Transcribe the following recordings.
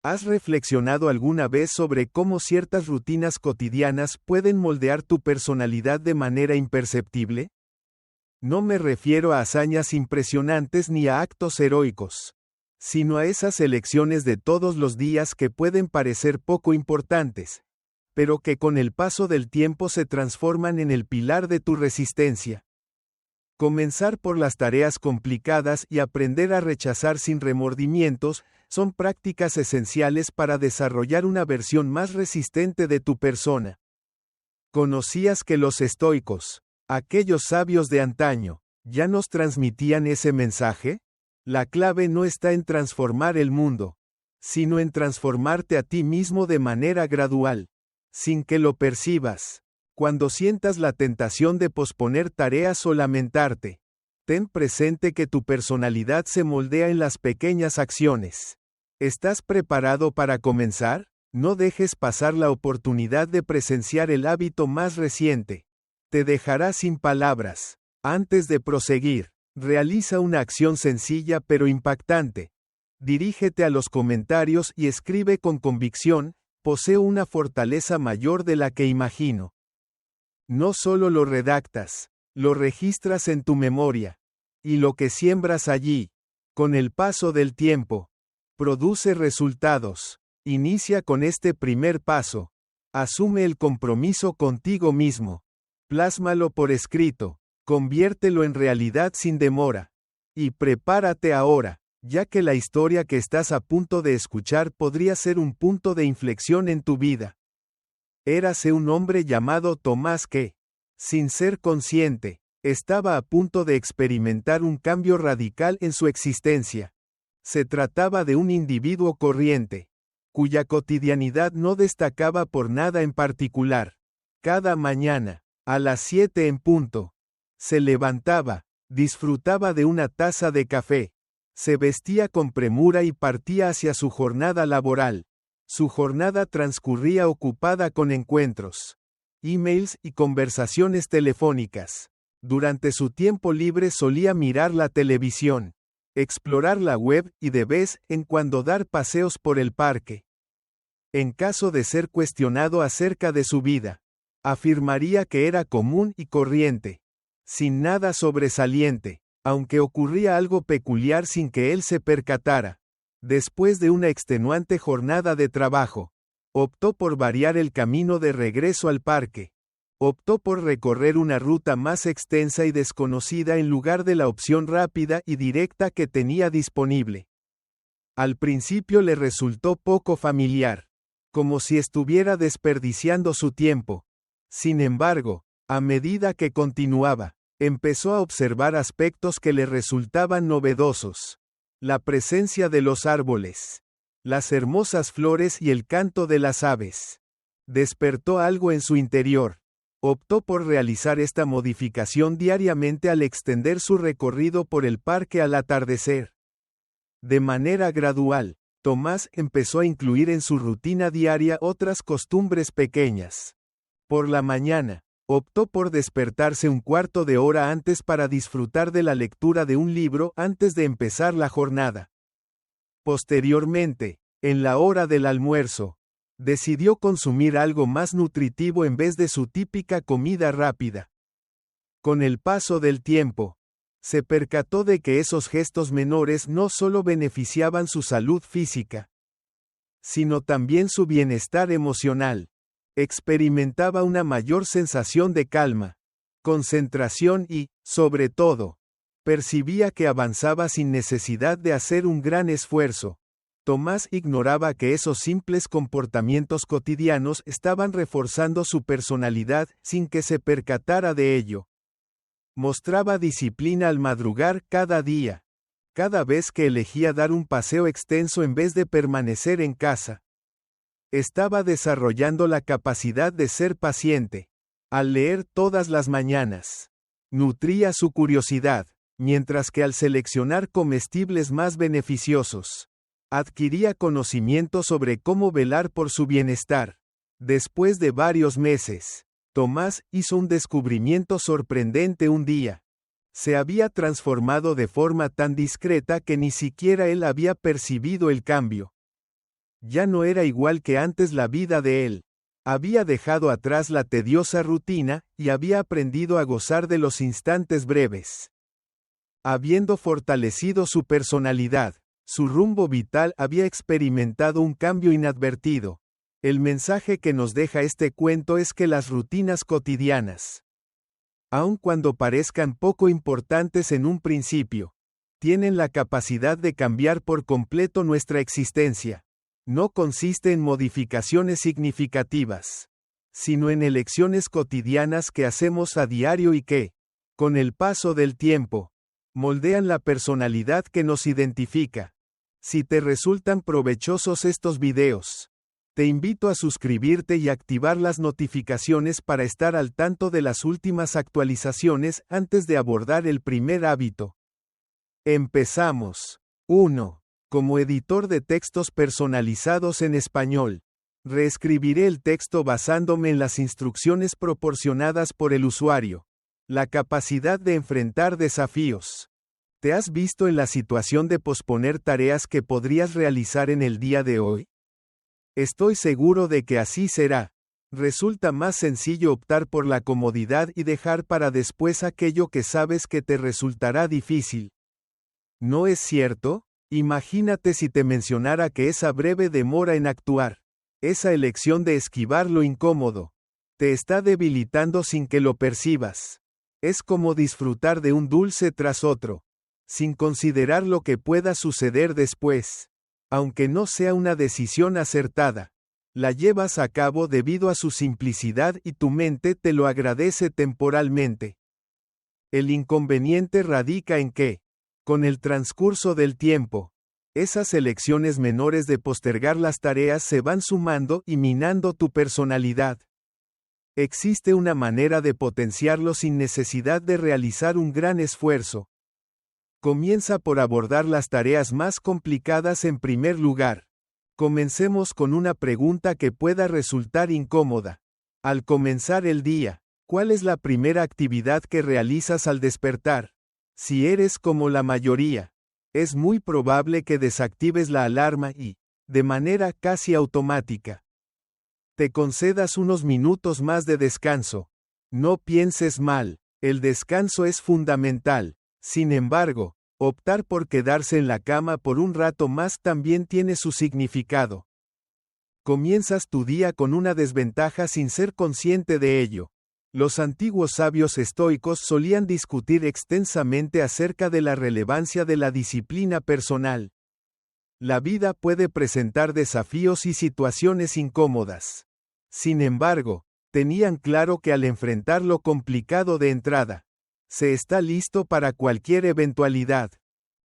¿Has reflexionado alguna vez sobre cómo ciertas rutinas cotidianas pueden moldear tu personalidad de manera imperceptible? No me refiero a hazañas impresionantes ni a actos heroicos, sino a esas elecciones de todos los días que pueden parecer poco importantes, pero que con el paso del tiempo se transforman en el pilar de tu resistencia. Comenzar por las tareas complicadas y aprender a rechazar sin remordimientos son prácticas esenciales para desarrollar una versión más resistente de tu persona. ¿Conocías que los estoicos, aquellos sabios de antaño, ya nos transmitían ese mensaje? La clave no está en transformar el mundo, sino en transformarte a ti mismo de manera gradual, sin que lo percibas. Cuando sientas la tentación de posponer tareas o lamentarte, ten presente que tu personalidad se moldea en las pequeñas acciones. ¿Estás preparado para comenzar? No dejes pasar la oportunidad de presenciar el hábito más reciente. Te dejará sin palabras. Antes de proseguir, realiza una acción sencilla pero impactante. Dirígete a los comentarios y escribe con convicción: poseo una fortaleza mayor de la que imagino. No solo lo redactas, lo registras en tu memoria. Y lo que siembras allí, con el paso del tiempo, produce resultados. Inicia con este primer paso. Asume el compromiso contigo mismo. Plásmalo por escrito. Conviértelo en realidad sin demora. Y prepárate ahora, ya que la historia que estás a punto de escuchar podría ser un punto de inflexión en tu vida. Érase un hombre llamado Tomás que, sin ser consciente, estaba a punto de experimentar un cambio radical en su existencia. Se trataba de un individuo corriente, cuya cotidianidad no destacaba por nada en particular. Cada mañana, a las 7 en punto, se levantaba, disfrutaba de una taza de café, se vestía con premura y partía hacia su jornada laboral. Su jornada transcurría ocupada con encuentros, emails y conversaciones telefónicas. Durante su tiempo libre solía mirar la televisión, explorar la web y de vez en cuando dar paseos por el parque. En caso de ser cuestionado acerca de su vida, afirmaría que era común y corriente, sin nada sobresaliente, aunque ocurría algo peculiar sin que él se percatara. Después de una extenuante jornada de trabajo, optó por variar el camino de regreso al parque. Optó por recorrer una ruta más extensa y desconocida en lugar de la opción rápida y directa que tenía disponible. Al principio le resultó poco familiar, como si estuviera desperdiciando su tiempo. Sin embargo, a medida que continuaba, empezó a observar aspectos que le resultaban novedosos. La presencia de los árboles, las hermosas flores y el canto de las aves. Despertó algo en su interior. Optó por realizar esta modificación diariamente al extender su recorrido por el parque al atardecer. De manera gradual, Tomás empezó a incluir en su rutina diaria otras costumbres pequeñas. Por la mañana, optó por despertarse un cuarto de hora antes para disfrutar de la lectura de un libro antes de empezar la jornada. Posteriormente, en la hora del almuerzo, decidió consumir algo más nutritivo en vez de su típica comida rápida. Con el paso del tiempo, se percató de que esos gestos menores no solo beneficiaban su salud física, sino también su bienestar emocional. Experimentaba una mayor sensación de calma, concentración y, sobre todo, percibía que avanzaba sin necesidad de hacer un gran esfuerzo. Tomás ignoraba que esos simples comportamientos cotidianos estaban reforzando su personalidad sin que se percatara de ello. Mostraba disciplina al madrugar cada día, cada vez que elegía dar un paseo extenso en vez de permanecer en casa. Estaba desarrollando la capacidad de ser paciente. Al leer todas las mañanas, nutría su curiosidad, mientras que al seleccionar comestibles más beneficiosos, adquiría conocimiento sobre cómo velar por su bienestar. Después de varios meses, Tomás hizo un descubrimiento sorprendente un día. Se había transformado de forma tan discreta que ni siquiera él había percibido el cambio. Ya no era igual que antes la vida de él. Había dejado atrás la tediosa rutina, y había aprendido a gozar de los instantes breves. Habiendo fortalecido su personalidad, su rumbo vital había experimentado un cambio inadvertido. El mensaje que nos deja este cuento es que las rutinas cotidianas, aun cuando parezcan poco importantes en un principio, tienen la capacidad de cambiar por completo nuestra existencia. No consiste en modificaciones significativas, sino en elecciones cotidianas que hacemos a diario y que, con el paso del tiempo, moldean la personalidad que nos identifica. Si te resultan provechosos estos videos, te invito a suscribirte y activar las notificaciones para estar al tanto de las últimas actualizaciones antes de abordar el primer hábito. Empezamos. 1. Como editor de textos personalizados en español, reescribiré el texto basándome en las instrucciones proporcionadas por el usuario. La capacidad de enfrentar desafíos. ¿Te has visto en la situación de posponer tareas que podrías realizar en el día de hoy? Estoy seguro de que así será. Resulta más sencillo optar por la comodidad y dejar para después aquello que sabes que te resultará difícil. ¿No es cierto? Imagínate si te mencionara que esa breve demora en actuar, esa elección de esquivar lo incómodo, te está debilitando sin que lo percibas. Es como disfrutar de un dulce tras otro, sin considerar lo que pueda suceder después. Aunque no sea una decisión acertada, la llevas a cabo debido a su simplicidad y tu mente te lo agradece temporalmente. El inconveniente radica en que, con el transcurso del tiempo, esas elecciones menores de postergar las tareas se van sumando y minando tu personalidad. Existe una manera de potenciarlo sin necesidad de realizar un gran esfuerzo. Comienza por abordar las tareas más complicadas en primer lugar. Comencemos con una pregunta que pueda resultar incómoda. Al comenzar el día, ¿cuál es la primera actividad que realizas al despertar? Si eres como la mayoría, es muy probable que desactives la alarma y, de manera casi automática, te concedas unos minutos más de descanso. No pienses mal, el descanso es fundamental. Sin embargo, optar por quedarse en la cama por un rato más también tiene su significado. Comienzas tu día con una desventaja sin ser consciente de ello. Los antiguos sabios estoicos solían discutir extensamente acerca de la relevancia de la disciplina personal. La vida puede presentar desafíos y situaciones incómodas. Sin embargo, tenían claro que al enfrentar lo complicado de entrada, se está listo para cualquier eventualidad.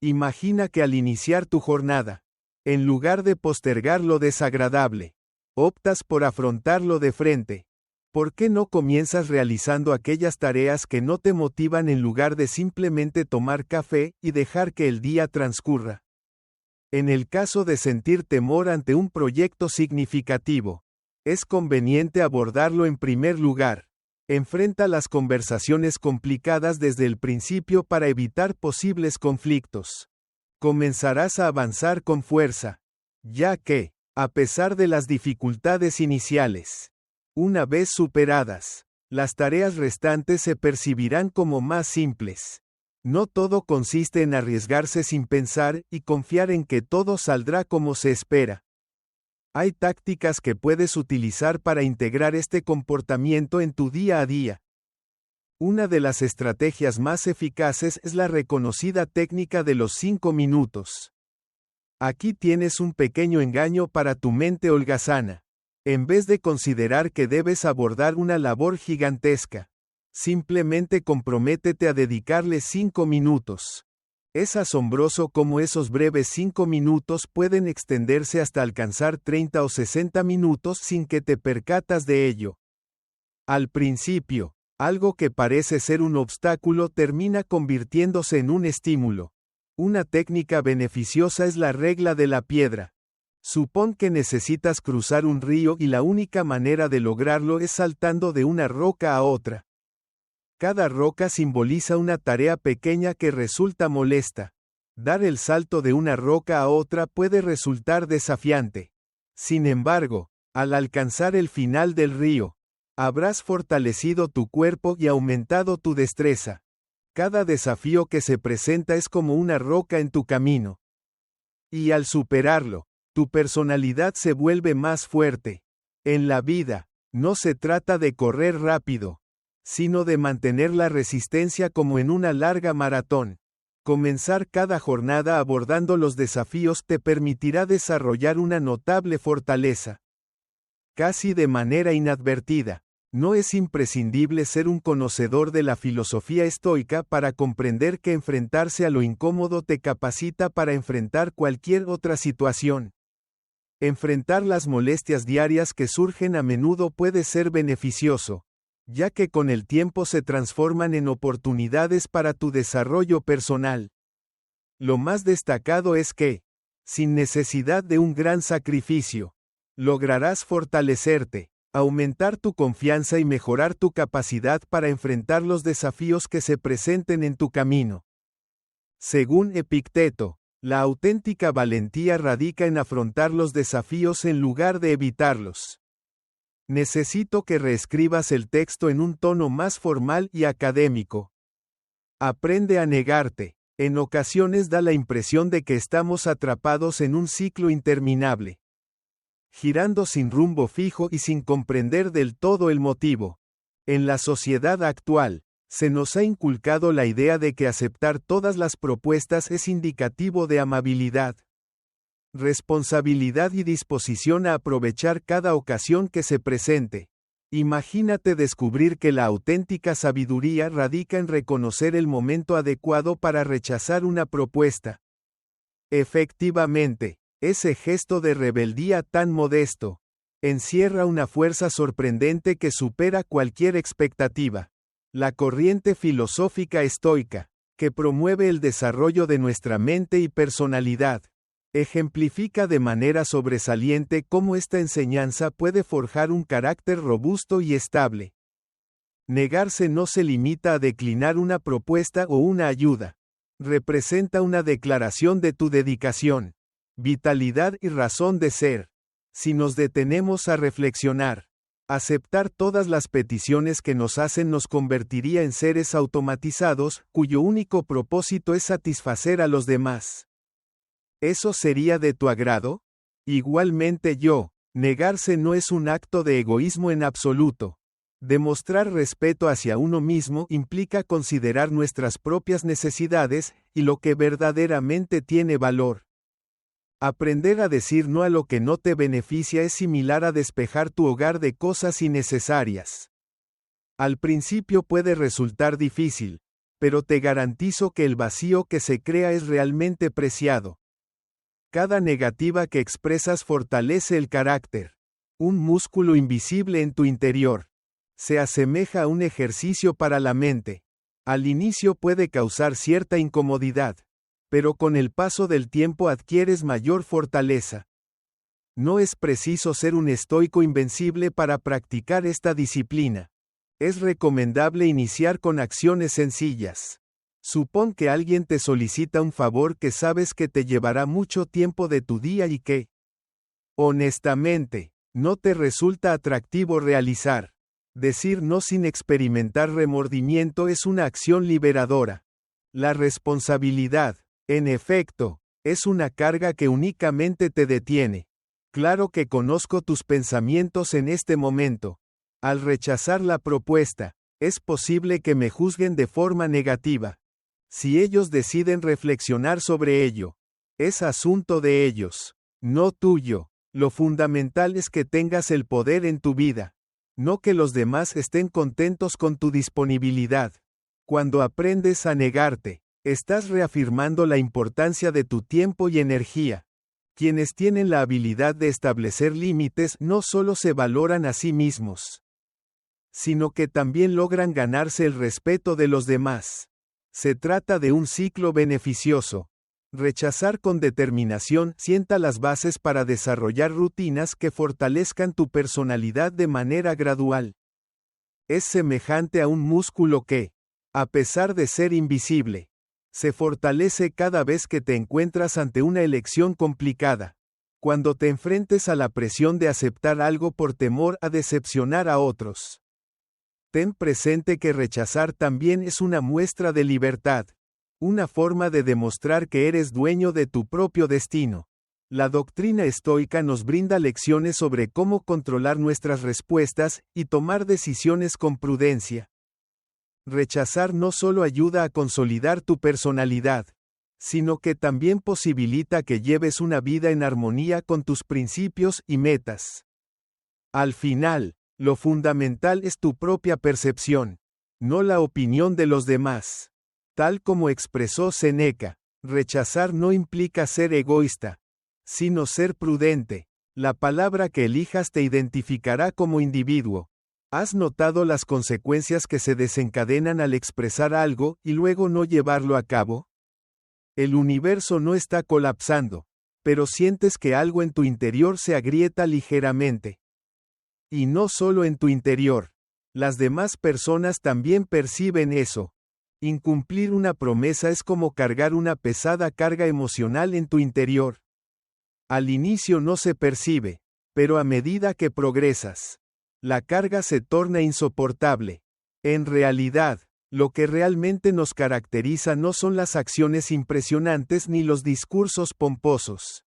Imagina que al iniciar tu jornada, en lugar de postergar lo desagradable, optas por afrontarlo de frente. ¿Por qué no comienzas realizando aquellas tareas que no te motivan en lugar de simplemente tomar café y dejar que el día transcurra? En el caso de sentir temor ante un proyecto significativo, es conveniente abordarlo en primer lugar. Enfrenta las conversaciones complicadas desde el principio para evitar posibles conflictos. Comenzarás a avanzar con fuerza, ya que, a pesar de las dificultades iniciales, una vez superadas, las tareas restantes se percibirán como más simples. No todo consiste en arriesgarse sin pensar y confiar en que todo saldrá como se espera. Hay tácticas que puedes utilizar para integrar este comportamiento en tu día a día. Una de las estrategias más eficaces es la reconocida técnica de los 5 minutos. Aquí tienes un pequeño engaño para tu mente holgazana. En vez de considerar que debes abordar una labor gigantesca, simplemente comprométete a dedicarle 5 minutos. Es asombroso cómo esos breves 5 minutos pueden extenderse hasta alcanzar 30 o 60 minutos sin que te percatas de ello. Al principio, algo que parece ser un obstáculo termina convirtiéndose en un estímulo. Una técnica beneficiosa es la regla de la piedra. Supón que necesitas cruzar un río y la única manera de lograrlo es saltando de una roca a otra. Cada roca simboliza una tarea pequeña que resulta molesta. Dar el salto de una roca a otra puede resultar desafiante. Sin embargo, al alcanzar el final del río, habrás fortalecido tu cuerpo y aumentado tu destreza. Cada desafío que se presenta es como una roca en tu camino. Y al superarlo, tu personalidad se vuelve más fuerte. En la vida, no se trata de correr rápido, sino de mantener la resistencia como en una larga maratón. Comenzar cada jornada abordando los desafíos te permitirá desarrollar una notable fortaleza. Casi de manera inadvertida, no es imprescindible ser un conocedor de la filosofía estoica para comprender que enfrentarse a lo incómodo te capacita para enfrentar cualquier otra situación. Enfrentar las molestias diarias que surgen a menudo puede ser beneficioso, ya que con el tiempo se transforman en oportunidades para tu desarrollo personal. Lo más destacado es que, sin necesidad de un gran sacrificio, lograrás fortalecerte, aumentar tu confianza y mejorar tu capacidad para enfrentar los desafíos que se presenten en tu camino. Según Epicteto, la auténtica valentía radica en afrontar los desafíos en lugar de evitarlos. Necesito que reescribas el texto en un tono más formal y académico. Aprende a negarte. En ocasiones da la impresión de que estamos atrapados en un ciclo interminable, girando sin rumbo fijo y sin comprender del todo el motivo. En la sociedad actual, se nos ha inculcado la idea de que aceptar todas las propuestas es indicativo de amabilidad, responsabilidad y disposición a aprovechar cada ocasión que se presente. Imagínate descubrir que la auténtica sabiduría radica en reconocer el momento adecuado para rechazar una propuesta. Efectivamente, ese gesto de rebeldía tan modesto encierra una fuerza sorprendente que supera cualquier expectativa. La corriente filosófica estoica, que promueve el desarrollo de nuestra mente y personalidad, ejemplifica de manera sobresaliente cómo esta enseñanza puede forjar un carácter robusto y estable. Negarse no se limita a declinar una propuesta o una ayuda. Representa una declaración de tu dedicación, vitalidad y razón de ser. Si nos detenemos a reflexionar, aceptar todas las peticiones que nos hacen nos convertiría en seres automatizados, cuyo único propósito es satisfacer a los demás. ¿Eso sería de tu agrado? Igualmente negarse no es un acto de egoísmo en absoluto. Demostrar respeto hacia uno mismo implica considerar nuestras propias necesidades y lo que verdaderamente tiene valor. Aprender a decir no a lo que no te beneficia es similar a despejar tu hogar de cosas innecesarias. Al principio puede resultar difícil, pero te garantizo que el vacío que se crea es realmente preciado. Cada negativa que expresas fortalece el carácter. Un músculo invisible en tu interior. Se asemeja a un ejercicio para la mente. Al inicio puede causar cierta incomodidad, pero con el paso del tiempo adquieres mayor fortaleza. No es preciso ser un estoico invencible para practicar esta disciplina. Es recomendable iniciar con acciones sencillas. Supón que alguien te solicita un favor que sabes que te llevará mucho tiempo de tu día y que, honestamente, no te resulta atractivo realizar. Decir no sin experimentar remordimiento es una acción liberadora. La responsabilidad, en efecto, es una carga que únicamente te detiene. Claro que conozco tus pensamientos en este momento. Al rechazar la propuesta, es posible que me juzguen de forma negativa. Si ellos deciden reflexionar sobre ello, es asunto de ellos, no tuyo. Lo fundamental es que tengas el poder en tu vida, no que los demás estén contentos con tu disponibilidad. Cuando aprendes a negarte, estás reafirmando la importancia de tu tiempo y energía. Quienes tienen la habilidad de establecer límites no solo se valoran a sí mismos, sino que también logran ganarse el respeto de los demás. Se trata de un ciclo beneficioso. Rechazar con determinación sienta las bases para desarrollar rutinas que fortalezcan tu personalidad de manera gradual. Es semejante a un músculo que, a pesar de ser invisible, se fortalece cada vez que te encuentras ante una elección complicada. Cuando te enfrentes a la presión de aceptar algo por temor a decepcionar a otros, ten presente que rechazar también es una muestra de libertad, una forma de demostrar que eres dueño de tu propio destino. La doctrina estoica nos brinda lecciones sobre cómo controlar nuestras respuestas y tomar decisiones con prudencia. Rechazar no solo ayuda a consolidar tu personalidad, sino que también posibilita que lleves una vida en armonía con tus principios y metas. Al final, lo fundamental es tu propia percepción, no la opinión de los demás. Tal como expresó Séneca, rechazar no implica ser egoísta, sino ser prudente. La palabra que elijas te identificará como individuo. ¿Has notado las consecuencias que se desencadenan al expresar algo y luego no llevarlo a cabo? El universo no está colapsando, pero sientes que algo en tu interior se agrieta ligeramente. Y no solo en tu interior. Las demás personas también perciben eso. Incumplir una promesa es como cargar una pesada carga emocional en tu interior. Al inicio no se percibe, pero a medida que progresas, la carga se torna insoportable. En realidad, lo que realmente nos caracteriza no son las acciones impresionantes ni los discursos pomposos,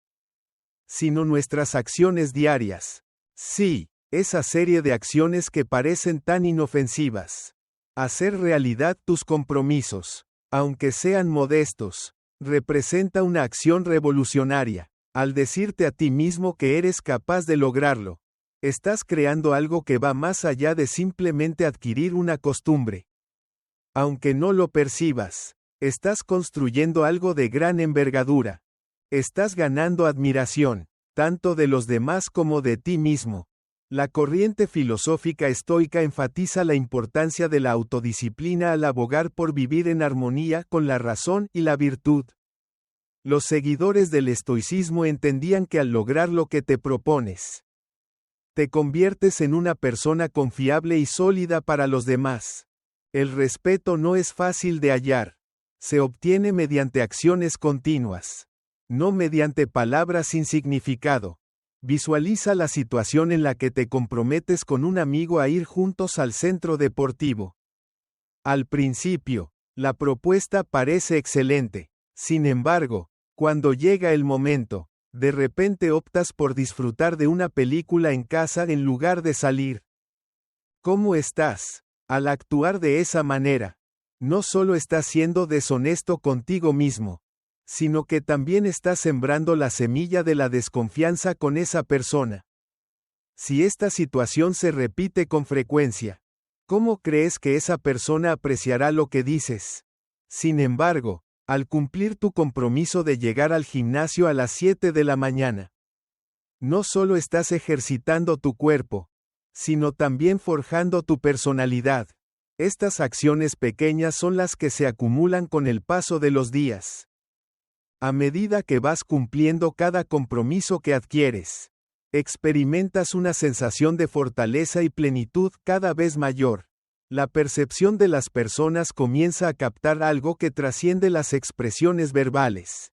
sino nuestras acciones diarias. Sí, esa serie de acciones que parecen tan inofensivas. Hacer realidad tus compromisos, aunque sean modestos, representa una acción revolucionaria. Al decirte a ti mismo que eres capaz de lograrlo, estás creando algo que va más allá de simplemente adquirir una costumbre. Aunque no lo percibas, estás construyendo algo de gran envergadura. Estás ganando admiración, tanto de los demás como de ti mismo. La corriente filosófica estoica enfatiza la importancia de la autodisciplina al abogar por vivir en armonía con la razón y la virtud. Los seguidores del estoicismo entendían que al lograr lo que te propones, te conviertes en una persona confiable y sólida para los demás. El respeto no es fácil de hallar. Se obtiene mediante acciones continuas, no mediante palabras sin significado. Visualiza la situación en la que te comprometes con un amigo a ir juntos al centro deportivo. Al principio, la propuesta parece excelente. Sin embargo, cuando llega el momento, de repente optas por disfrutar de una película en casa en lugar de salir. ¿Cómo estás? Al actuar de esa manera, no solo estás siendo deshonesto contigo mismo, sino que también estás sembrando la semilla de la desconfianza con esa persona. Si esta situación se repite con frecuencia, ¿cómo crees que esa persona apreciará lo que dices? Sin embargo, al cumplir tu compromiso de llegar al gimnasio a las 7 de la mañana, no solo estás ejercitando tu cuerpo, sino también forjando tu personalidad. Estas acciones pequeñas son las que se acumulan con el paso de los días. A medida que vas cumpliendo cada compromiso que adquieres, experimentas una sensación de fortaleza y plenitud cada vez mayor. La percepción de las personas comienza a captar algo que trasciende las expresiones verbales.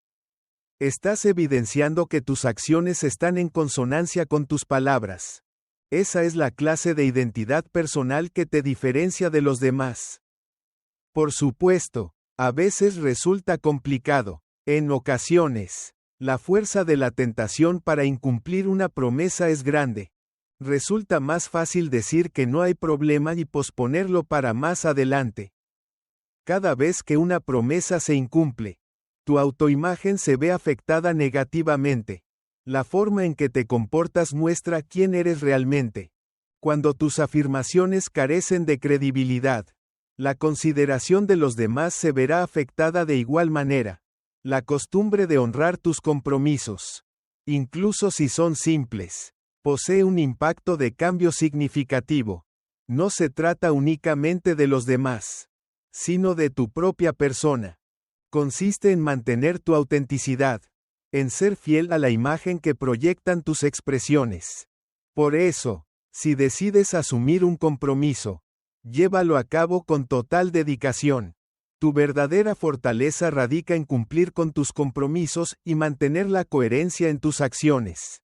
Estás evidenciando que tus acciones están en consonancia con tus palabras. Esa es la clase de identidad personal que te diferencia de los demás. Por supuesto, a veces resulta complicado. En ocasiones, la fuerza de la tentación para incumplir una promesa es grande. Resulta más fácil decir que no hay problema y posponerlo para más adelante. Cada vez que una promesa se incumple, tu autoimagen se ve afectada negativamente. La forma en que te comportas muestra quién eres realmente. Cuando tus afirmaciones carecen de credibilidad, la consideración de los demás se verá afectada de igual manera. La costumbre de honrar tus compromisos, incluso si son simples, posee un impacto de cambio significativo. No se trata únicamente de los demás, sino de tu propia persona. Consiste en mantener tu autenticidad, en ser fiel a la imagen que proyectan tus expresiones. Por eso, si decides asumir un compromiso, llévalo a cabo con total dedicación. Tu verdadera fortaleza radica en cumplir con tus compromisos y mantener la coherencia en tus acciones.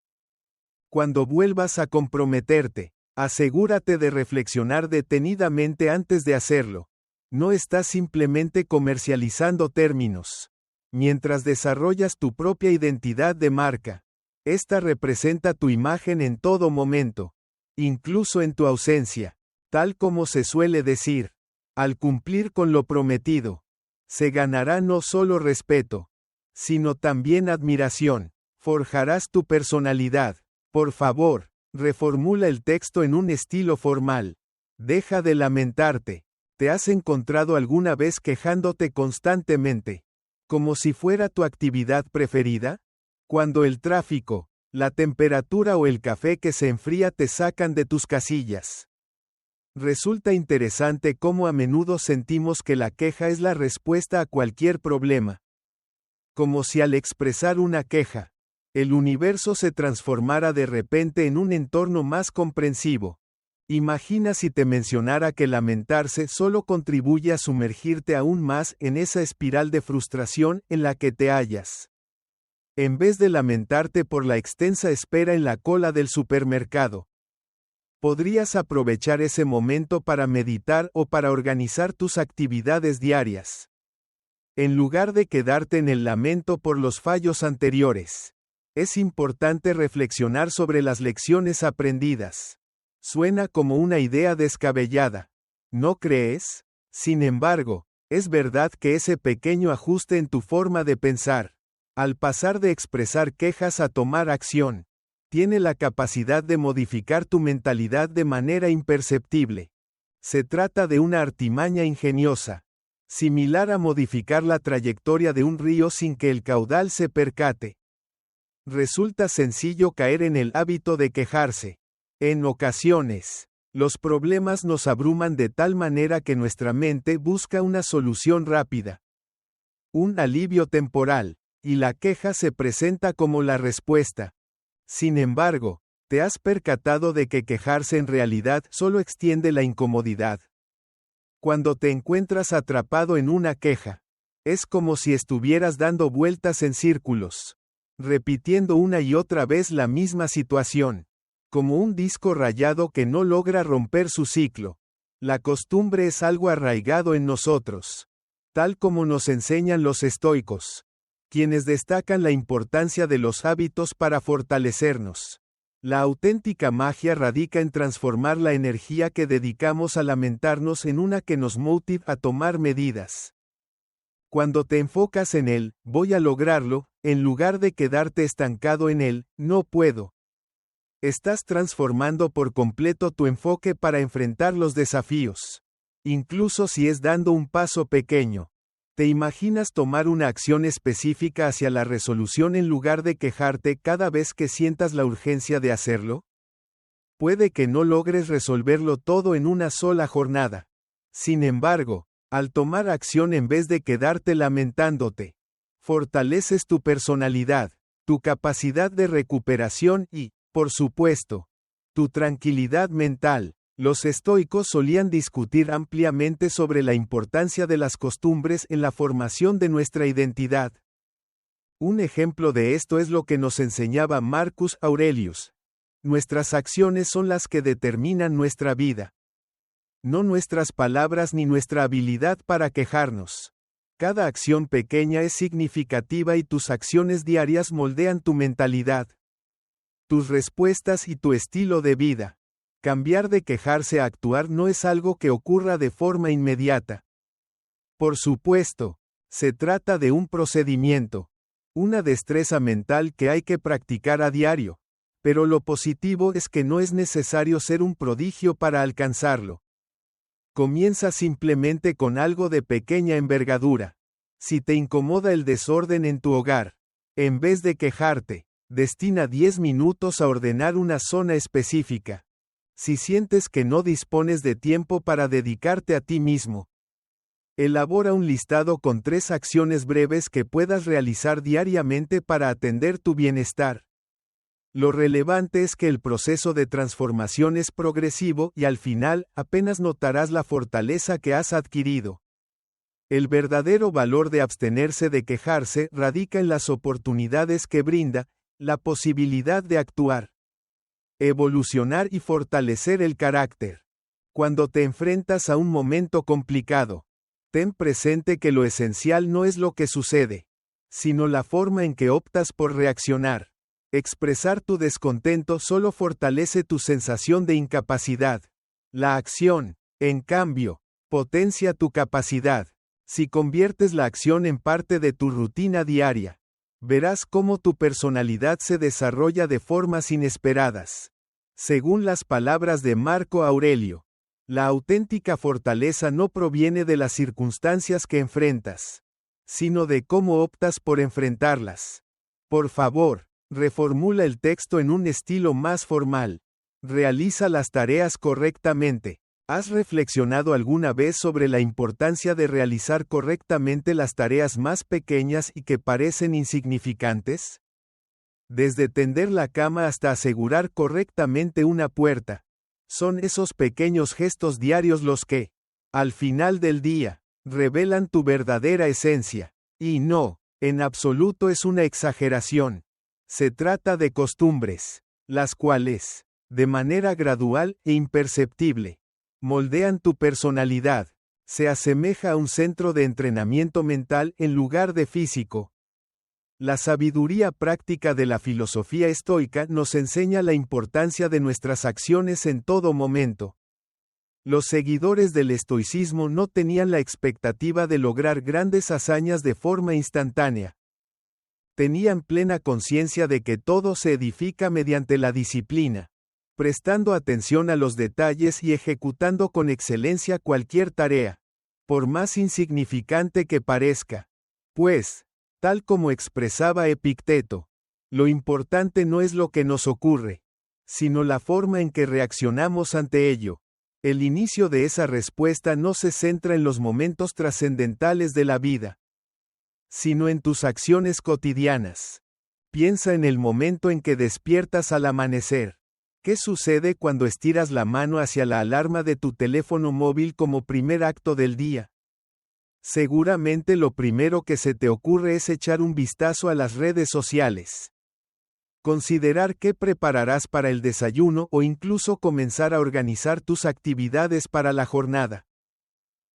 Cuando vuelvas a comprometerte, asegúrate de reflexionar detenidamente antes de hacerlo. No estás simplemente comercializando términos. Mientras desarrollas tu propia identidad de marca, esta representa tu imagen en todo momento, incluso en tu ausencia. Tal como se suele decir, al cumplir con lo prometido, se ganará no solo respeto, sino también admiración. Forjarás tu personalidad. Por favor, reformula el texto en un estilo formal. Deja de lamentarte. ¿Te has encontrado alguna vez quejándote constantemente, como si fuera tu actividad preferida? Cuando el tráfico, la temperatura o el café que se enfría te sacan de tus casillas. Resulta interesante cómo a menudo sentimos que la queja es la respuesta a cualquier problema. Como si al expresar una queja, el universo se transformara de repente en un entorno más comprensivo. Imagina si te mencionara que lamentarse solo contribuye a sumergirte aún más en esa espiral de frustración en la que te hallas. En vez de lamentarte por la extensa espera en la cola del supermercado, podrías aprovechar ese momento para meditar o para organizar tus actividades diarias. En lugar de quedarte en el lamento por los fallos anteriores, es importante reflexionar sobre las lecciones aprendidas. Suena como una idea descabellada, ¿no crees? Sin embargo, es verdad que ese pequeño ajuste en tu forma de pensar, al pasar de expresar quejas a tomar acción, tiene la capacidad de modificar tu mentalidad de manera imperceptible. Se trata de una artimaña ingeniosa, similar a modificar la trayectoria de un río sin que el caudal se percate. Resulta sencillo caer en el hábito de quejarse. En ocasiones, los problemas nos abruman de tal manera que nuestra mente busca una solución rápida, un alivio temporal, y la queja se presenta como la respuesta. Sin embargo, ¿te has percatado de que quejarse en realidad solo extiende la incomodidad? Cuando te encuentras atrapado en una queja, es como si estuvieras dando vueltas en círculos, repitiendo una y otra vez la misma situación, como un disco rayado que no logra romper su ciclo. La costumbre es algo arraigado en nosotros, tal como nos enseñan los estoicos, quienes destacan la importancia de los hábitos para fortalecernos. La auténtica magia radica en transformar la energía que dedicamos a lamentarnos en una que nos motive a tomar medidas. Cuando te enfocas en el voy a lograrlo, en lugar de quedarte estancado en el no puedo, estás transformando por completo tu enfoque para enfrentar los desafíos. Incluso si es dando un paso pequeño. ¿Te imaginas tomar una acción específica hacia la resolución en lugar de quejarte cada vez que sientas la urgencia de hacerlo? Puede que no logres resolverlo todo en una sola jornada. Sin embargo, al tomar acción en vez de quedarte lamentándote, fortaleces tu personalidad, tu capacidad de recuperación y, por supuesto, tu tranquilidad mental. Los estoicos solían discutir ampliamente sobre la importancia de las costumbres en la formación de nuestra identidad. Un ejemplo de esto es lo que nos enseñaba Marcus Aurelius. Nuestras acciones son las que determinan nuestra vida, no nuestras palabras ni nuestra habilidad para quejarnos. Cada acción pequeña es significativa y tus acciones diarias moldean tu mentalidad, tus respuestas y tu estilo de vida. Cambiar de quejarse a actuar no es algo que ocurra de forma inmediata. Por supuesto, se trata de un procedimiento, una destreza mental que hay que practicar a diario, pero lo positivo es que no es necesario ser un prodigio para alcanzarlo. Comienza simplemente con algo de pequeña envergadura. Si te incomoda el desorden en tu hogar, en vez de quejarte, destina 10 minutos a ordenar una zona específica. Si sientes que no dispones de tiempo para dedicarte a ti mismo, elabora un listado con 3 acciones breves que puedas realizar diariamente para atender tu bienestar. Lo relevante es que el proceso de transformación es progresivo y al final apenas notarás la fortaleza que has adquirido. El verdadero valor de abstenerse de quejarse radica en las oportunidades que brinda, la posibilidad de actuar, evolucionar y fortalecer el carácter. Cuando te enfrentas a un momento complicado, ten presente que lo esencial no es lo que sucede, sino la forma en que optas por reaccionar. Expresar tu descontento solo fortalece tu sensación de incapacidad. La acción, en cambio, potencia tu capacidad. Si conviertes la acción en parte de tu rutina diaria, verás cómo tu personalidad se desarrolla de formas inesperadas. Según las palabras de Marco Aurelio, la auténtica fortaleza no proviene de las circunstancias que enfrentas, sino de cómo optas por enfrentarlas. Por favor, reformula el texto en un estilo más formal. Realiza las tareas correctamente. ¿Has reflexionado alguna vez sobre la importancia de realizar correctamente las tareas más pequeñas y que parecen insignificantes? Desde tender la cama hasta asegurar correctamente una puerta. Son esos pequeños gestos diarios los que, al final del día, revelan tu verdadera esencia. Y no, en absoluto es una exageración. Se trata de costumbres, las cuales, de manera gradual e imperceptible, moldean tu personalidad. Se asemeja a un centro de entrenamiento mental en lugar de físico. La sabiduría práctica de la filosofía estoica nos enseña la importancia de nuestras acciones en todo momento. Los seguidores del estoicismo no tenían la expectativa de lograr grandes hazañas de forma instantánea. Tenían plena conciencia de que todo se edifica mediante la disciplina, prestando atención a los detalles y ejecutando con excelencia cualquier tarea, por más insignificante que parezca. Pues, tal como expresaba Epicteto, lo importante no es lo que nos ocurre, sino la forma en que reaccionamos ante ello. El inicio de esa respuesta no se centra en los momentos trascendentales de la vida, sino en tus acciones cotidianas. Piensa en el momento en que despiertas al amanecer. ¿Qué sucede cuando estiras la mano hacia la alarma de tu teléfono móvil como primer acto del día? Seguramente lo primero que se te ocurre es echar un vistazo a las redes sociales. Considerar qué prepararás para el desayuno o incluso comenzar a organizar tus actividades para la jornada.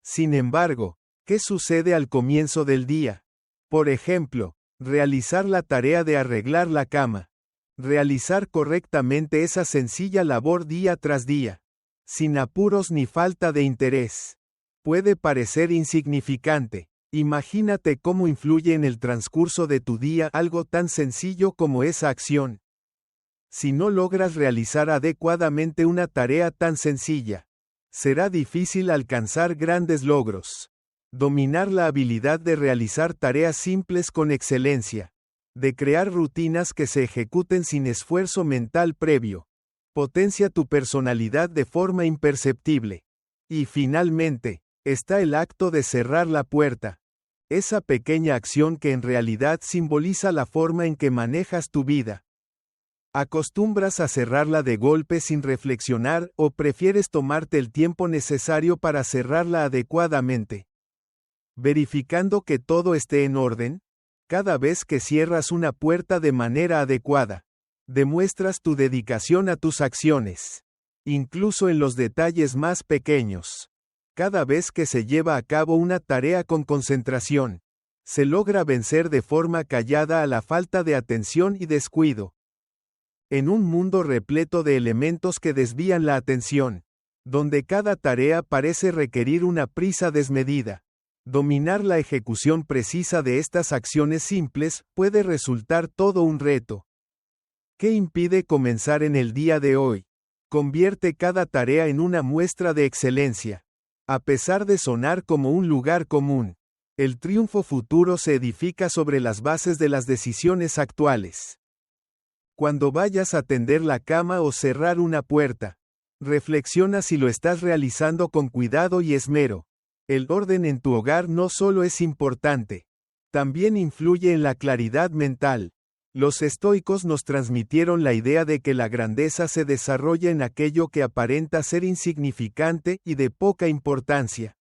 Sin embargo, ¿qué sucede al comienzo del día? Por ejemplo, realizar la tarea de arreglar la cama. Realizar correctamente esa sencilla labor día tras día, sin apuros ni falta de interés. Puede parecer insignificante. Imagínate cómo influye en el transcurso de tu día algo tan sencillo como esa acción. Si no logras realizar adecuadamente una tarea tan sencilla, será difícil alcanzar grandes logros. Dominar la habilidad de realizar tareas simples con excelencia, de crear rutinas que se ejecuten sin esfuerzo mental previo, potencia tu personalidad de forma imperceptible. Y finalmente, está el acto de cerrar la puerta. Esa pequeña acción que en realidad simboliza la forma en que manejas tu vida. ¿Acostumbras a cerrarla de golpe sin reflexionar o prefieres tomarte el tiempo necesario para cerrarla adecuadamente? Verificando que todo esté en orden, cada vez que cierras una puerta de manera adecuada, demuestras tu dedicación a tus acciones, incluso en los detalles más pequeños. Cada vez que se lleva a cabo una tarea con concentración, se logra vencer de forma callada a la falta de atención y descuido. En un mundo repleto de elementos que desvían la atención, donde cada tarea parece requerir una prisa desmedida, dominar la ejecución precisa de estas acciones simples puede resultar todo un reto. ¿Qué impide comenzar en el día de hoy? Convierte cada tarea en una muestra de excelencia. A pesar de sonar como un lugar común, el triunfo futuro se edifica sobre las bases de las decisiones actuales. Cuando vayas a tender la cama o cerrar una puerta, reflexiona si lo estás realizando con cuidado y esmero. El orden en tu hogar no solo es importante, también influye en la claridad mental. Los estoicos nos transmitieron la idea de que la grandeza se desarrolla en aquello que aparenta ser insignificante y de poca importancia.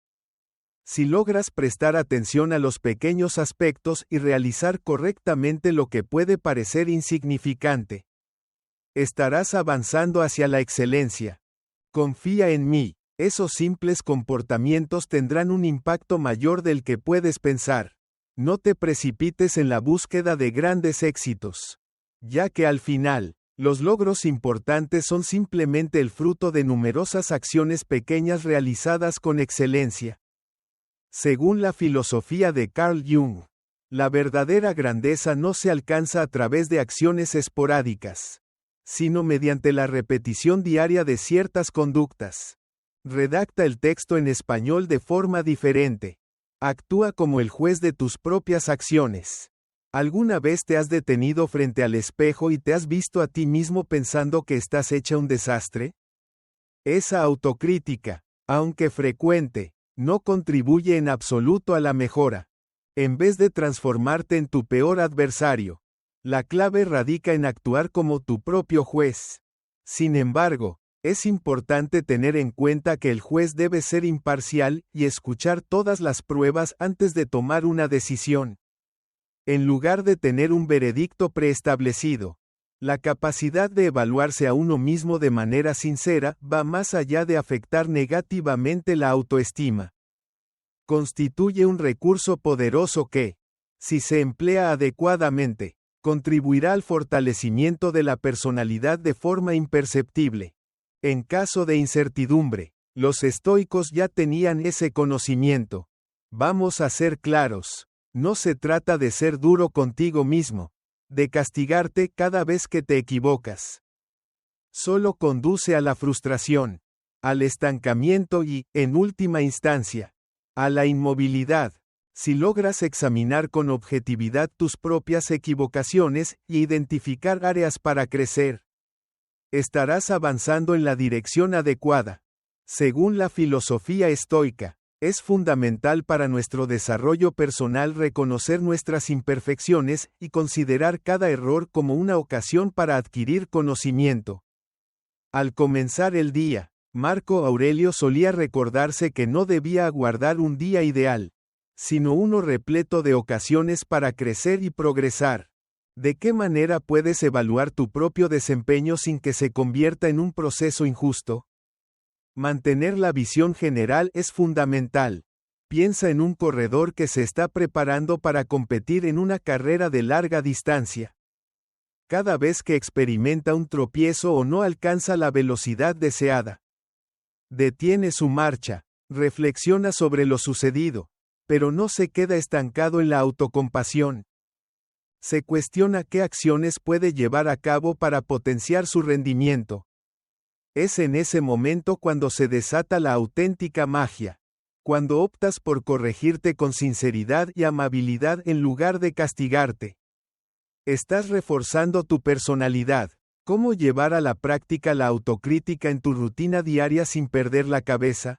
Si logras prestar atención a los pequeños aspectos y realizar correctamente lo que puede parecer insignificante, estarás avanzando hacia la excelencia. Confía en mí, esos simples comportamientos tendrán un impacto mayor del que puedes pensar. No te precipites en la búsqueda de grandes éxitos, ya que al final, los logros importantes son simplemente el fruto de numerosas acciones pequeñas realizadas con excelencia. Según la filosofía de Carl Jung, la verdadera grandeza no se alcanza a través de acciones esporádicas, sino mediante la repetición diaria de ciertas conductas. Redacta el texto en español de forma diferente. Actúa como el juez de tus propias acciones. ¿Alguna vez te has detenido frente al espejo y te has visto a ti mismo pensando que estás hecha un desastre? Esa autocrítica, aunque frecuente, no contribuye en absoluto a la mejora. En vez de transformarte en tu peor adversario, la clave radica en actuar como tu propio juez. Sin embargo, es importante tener en cuenta que el juez debe ser imparcial y escuchar todas las pruebas antes de tomar una decisión. En lugar de tener un veredicto preestablecido, la capacidad de evaluarse a uno mismo de manera sincera va más allá de afectar negativamente la autoestima. Constituye un recurso poderoso que, si se emplea adecuadamente, contribuirá al fortalecimiento de la personalidad de forma imperceptible. En caso de incertidumbre, los estoicos ya tenían ese conocimiento. Vamos a ser claros, no se trata de ser duro contigo mismo, de castigarte cada vez que te equivocas. Solo conduce a la frustración, al estancamiento y, en última instancia, a la inmovilidad. Si logras examinar con objetividad tus propias equivocaciones y identificar áreas para crecer, estarás avanzando en la dirección adecuada. Según la filosofía estoica, es fundamental para nuestro desarrollo personal reconocer nuestras imperfecciones y considerar cada error como una ocasión para adquirir conocimiento. Al comenzar el día, Marco Aurelio solía recordarse que no debía aguardar un día ideal, sino uno repleto de ocasiones para crecer y progresar. ¿De qué manera puedes evaluar tu propio desempeño sin que se convierta en un proceso injusto? Mantener la visión general es fundamental. Piensa en un corredor que se está preparando para competir en una carrera de larga distancia. Cada vez que experimenta un tropiezo o no alcanza la velocidad deseada, detiene su marcha, reflexiona sobre lo sucedido, pero no se queda estancado en la autocompasión. Se cuestiona qué acciones puede llevar a cabo para potenciar su rendimiento. Es en ese momento cuando se desata la auténtica magia, cuando optas por corregirte con sinceridad y amabilidad en lugar de castigarte. Estás reforzando tu personalidad. ¿Cómo llevar a la práctica la autocrítica en tu rutina diaria sin perder la cabeza?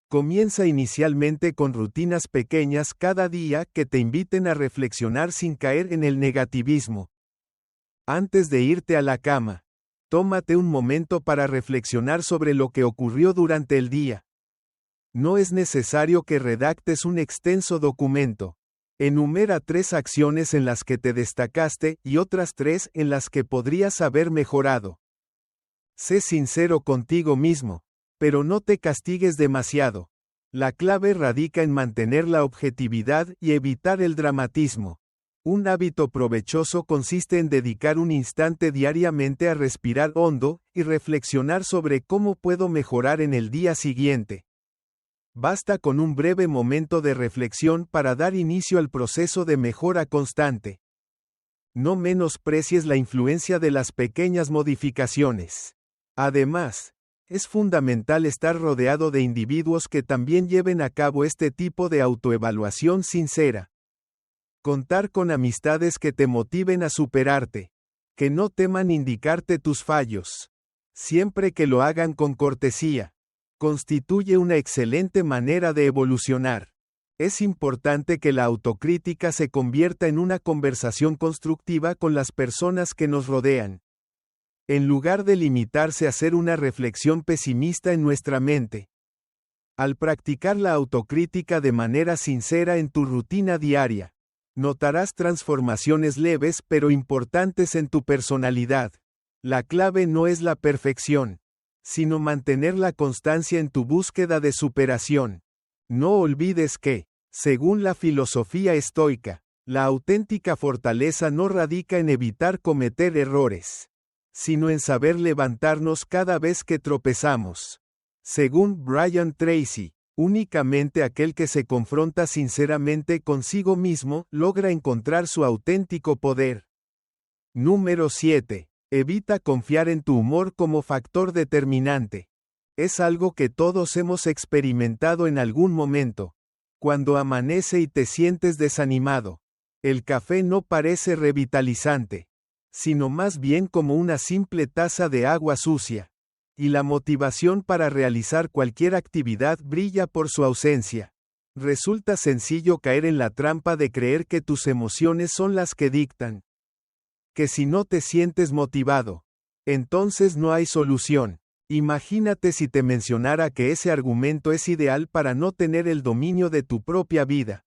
Comienza inicialmente con rutinas pequeñas cada día que te inviten a reflexionar sin caer en el negativismo. Antes de irte a la cama, tómate un momento para reflexionar sobre lo que ocurrió durante el día. No es necesario que redactes un extenso documento. Enumera 3 acciones en las que te destacaste y otras 3 en las que podrías haber mejorado. Sé sincero contigo mismo, pero no te castigues demasiado. La clave radica en mantener la objetividad y evitar el dramatismo. Un hábito provechoso consiste en dedicar un instante diariamente a respirar hondo y reflexionar sobre cómo puedo mejorar en el día siguiente. Basta con un breve momento de reflexión para dar inicio al proceso de mejora constante. No menosprecies la influencia de las pequeñas modificaciones. Además, es fundamental estar rodeado de individuos que también lleven a cabo este tipo de autoevaluación sincera. Contar con amistades que te motiven a superarte, que no teman indicarte tus fallos, siempre que lo hagan con cortesía, constituye una excelente manera de evolucionar. Es importante que la autocrítica se convierta en una conversación constructiva con las personas que nos rodean. En lugar de limitarse a hacer una reflexión pesimista en nuestra mente, Al practicar la autocrítica de manera sincera en tu rutina diaria, notarás transformaciones leves pero importantes en tu personalidad. La clave no es la perfección, sino mantener la constancia en tu búsqueda de superación. No olvides que, según la filosofía estoica, la auténtica fortaleza no radica en evitar cometer errores, sino en saber levantarnos cada vez que tropezamos. Según Brian Tracy, únicamente aquel que se confronta sinceramente consigo mismo logra encontrar su auténtico poder. Número 7. Evita confiar en tu humor como factor determinante. Es algo que todos hemos experimentado en algún momento. Cuando amanece y te sientes desanimado, el café no parece revitalizante, sino más bien como una simple taza de agua sucia. Y la motivación para realizar cualquier actividad brilla por su ausencia. Resulta sencillo caer en la trampa de creer que tus emociones son las que dictan. Que si no te sientes motivado, entonces no hay solución. Imagínate si te mencionara que ese argumento es ideal para no tener el dominio de tu propia vida.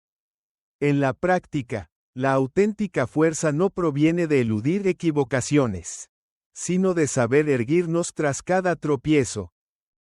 En la práctica, la auténtica fuerza no proviene de eludir equivocaciones, sino de saber erguirnos tras cada tropiezo.